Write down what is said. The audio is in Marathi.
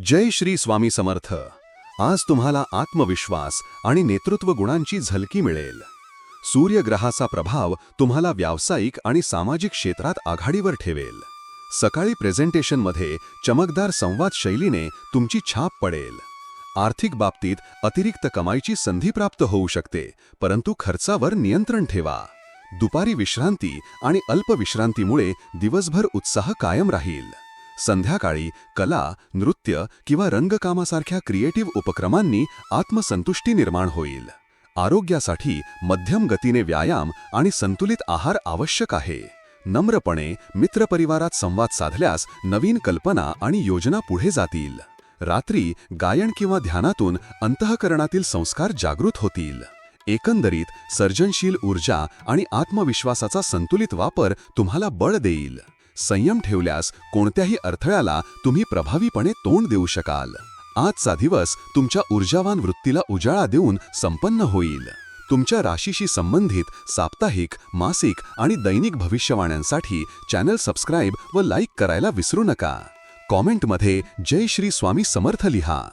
जय श्री स्वामी समर्थ. आज तुम्हाला आत्मविश्वास आणि नेतृत्व गुणांची झलकी मिळेल. सूर्यग्रहाचा प्रभाव तुम्हाला व्यावसायिक आणि सामाजिक क्षेत्रात आघाडीवर ठेवेल. सकाळी प्रेझेंटेशनमध्ये चमकदार संवाद शैलीने तुमची छाप पडेल. आर्थिक बाबतीत अतिरिक्त कमाईची संधी प्राप्त होऊ शकते, परंतु खर्चावर नियंत्रण ठेवा. दुपारी विश्रांती आणि अल्पविश्रांतीमुळे दिवसभर उत्साह कायम राहील. संध्याकाळी कला, नृत्य किंवा रंगकामासारख्या क्रिएटिव्ह उपक्रमांनी आत्मसंतुष्टी निर्माण होईल. आरोग्यासाठी मध्यम गतीने व्यायाम आणि संतुलित आहार आवश्यक आहे. नम्रपणे मित्रपरिवारात संवाद साधल्यास नवीन कल्पना आणि योजना पुढे जातील. रात्री गायन किंवा ध्यानातून अंतःकरणातील संस्कार जागृत होतील. एकंदरीत सर्जनशील ऊर्जा आणि आत्मविश्वासाचा संतुलित वापर तुम्हाला बळ देईल. संयम ठेवल्यास कोणत्याही अडथळ्याला तुम्ही प्रभावीपणे तोंड देऊ शकाल. आजचा दिवस तुमच्या ऊर्जावान वृत्तीला उजाळा देऊन संपन्न होईल. तुमच्या राशीशी संबंधित साप्ताहिक, मासिक आणि दैनिक भविष्यवाण्यांसाठी चॅनल सबस्क्राईब व लाईक करायला विसरू नका. कॉमेंटमध्ये जय श्री स्वामी समर्थ लिहा.